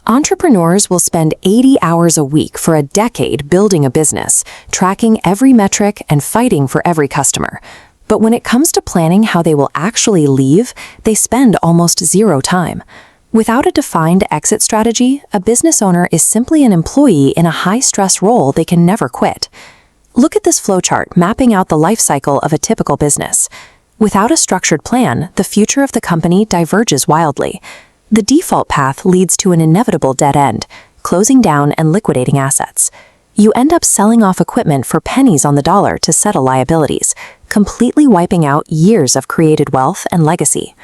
Entrepreneurs will spend 80 hours a week for a decade building a business, tracking every metric and fighting for every customer. But when it comes to planning how they will actually leave, they spend almost zero time. Without a defined exit strategy, a business owner is simply an employee in a high-stress role they can never quit. Look at this flowchart mapping out the life cycle of a typical business. Without a structured plan, the future of the company diverges wildly. The default path leads to an inevitable dead end, closing down and liquidating assets. You end up selling off equipment for pennies on the dollar to settle liabilities, completely wiping out years of created wealth and legacy.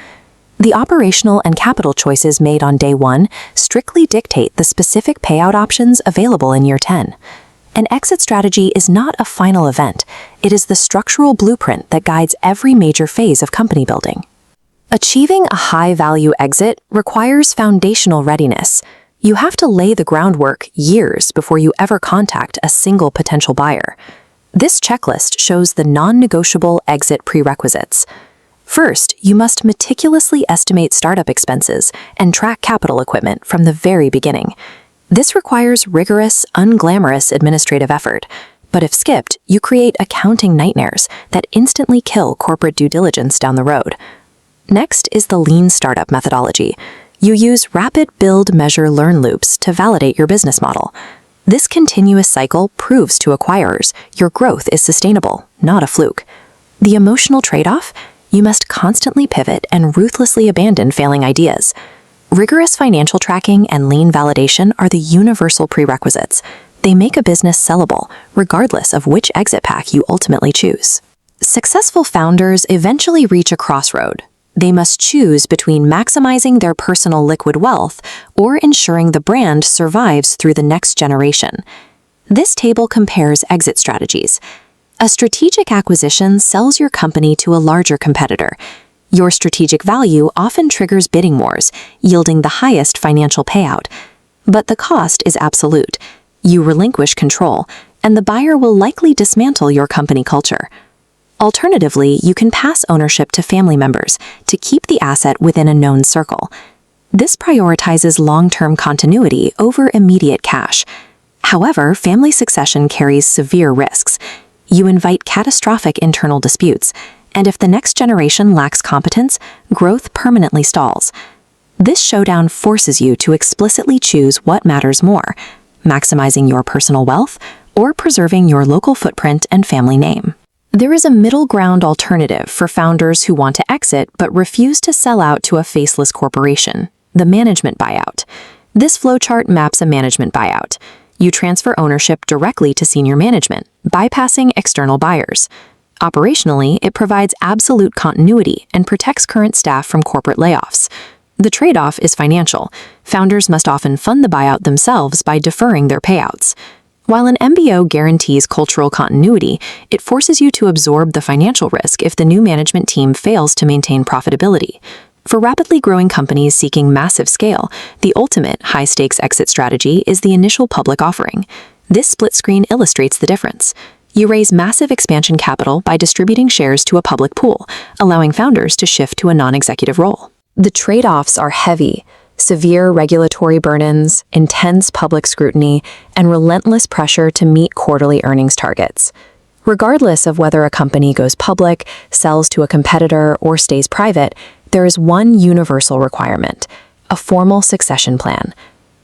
The operational and capital choices made on day one strictly dictate the specific payout options available in year 10. An exit strategy is not a final event. It is the structural blueprint that guides every major phase of company building. Achieving a high-value exit requires foundational readiness. You have to lay the groundwork years before you ever contact a single potential buyer. This checklist shows the non-negotiable exit prerequisites. First, you must meticulously estimate startup expenses and track capital equipment from the very beginning. This requires rigorous, unglamorous administrative effort. But if skipped, you create accounting nightmares that instantly kill corporate due diligence down the road. Next is the lean startup methodology. You use rapid build, measure, learn loops to validate your business model. This continuous cycle proves to acquirers your growth is sustainable, not a fluke. The emotional trade-off? You must constantly pivot and ruthlessly abandon failing ideas. Rigorous financial tracking and lean validation are the universal prerequisites. They make a business sellable, regardless of which exit path you ultimately choose. Successful founders eventually reach a crossroad. They must choose between maximizing their personal liquid wealth or ensuring the brand survives through the next generation. This table compares exit strategies. A strategic acquisition sells your company to a larger competitor. Your strategic value often triggers bidding wars, yielding the highest financial payout. But the cost is absolute. You relinquish control, and the buyer will likely dismantle your company culture. Alternatively, you can pass ownership to family members to keep the asset within a known circle. This prioritizes long-term continuity over immediate cash. However, family succession carries severe risks. You invite catastrophic internal disputes, and if the next generation lacks competence, growth permanently stalls. This showdown forces you to explicitly choose what matters more, maximizing your personal wealth or preserving your local footprint and family name. There is a middle ground alternative for founders who want to exit but refuse to sell out to a faceless corporation, the management buyout. This flowchart maps a management buyout. You transfer ownership directly to senior management, bypassing external buyers. Operationally, it provides absolute continuity and protects current staff from corporate layoffs. The trade-off is financial. Founders must often fund the buyout themselves by deferring their payouts. While an MBO guarantees cultural continuity, it forces you to absorb the financial risk if the new management team fails to maintain profitability. For rapidly growing companies seeking massive scale, the ultimate high-stakes exit strategy is the initial public offering. This split screen illustrates the difference. You raise massive expansion capital by distributing shares to a public pool, allowing founders to shift to a non-executive role. The trade-offs are heavy. Severe regulatory burden-ins, intense public scrutiny, and relentless pressure to meet quarterly earnings targets. Regardless of whether a company goes public, sells to a competitor, or stays private, there is one universal requirement: a formal succession plan.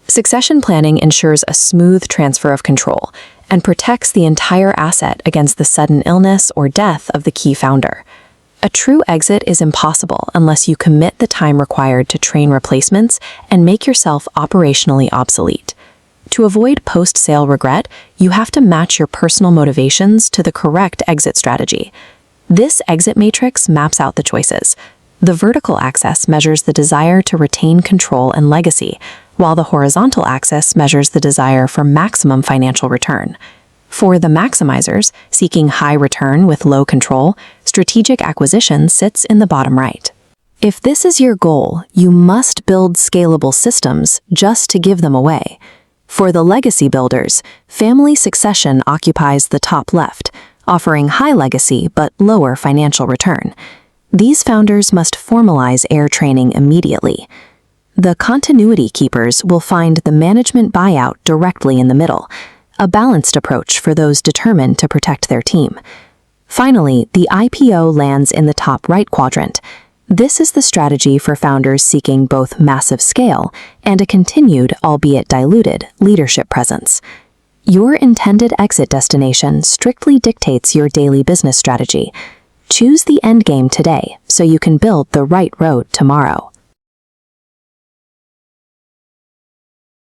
Succession planning ensures a smooth transfer of control and protects the entire asset against the sudden illness or death of the key founder. A true exit is impossible unless you commit the time required to train replacements and make yourself operationally obsolete. To avoid post-sale regret, you have to match your personal motivations to the correct exit strategy. This exit matrix maps out the choices. The vertical axis measures the desire to retain control and legacy, while the horizontal axis measures the desire for maximum financial return. For the maximizers, seeking high return with low control, strategic acquisition sits in the bottom right. If this is your goal, you must build scalable systems just to give them away. For the legacy builders, family succession occupies the top left, offering high legacy but lower financial return. These founders must formalize heir training immediately. The continuity keepers will find the management buyout directly in the middle, a balanced approach for those determined to protect their team. Finally, the IPO lands in the top right quadrant. This is the strategy for founders seeking both massive scale and a continued, albeit diluted, leadership presence. Your intended exit destination strictly dictates your daily business strategy. Choose the end game today so you can build the right road tomorrow.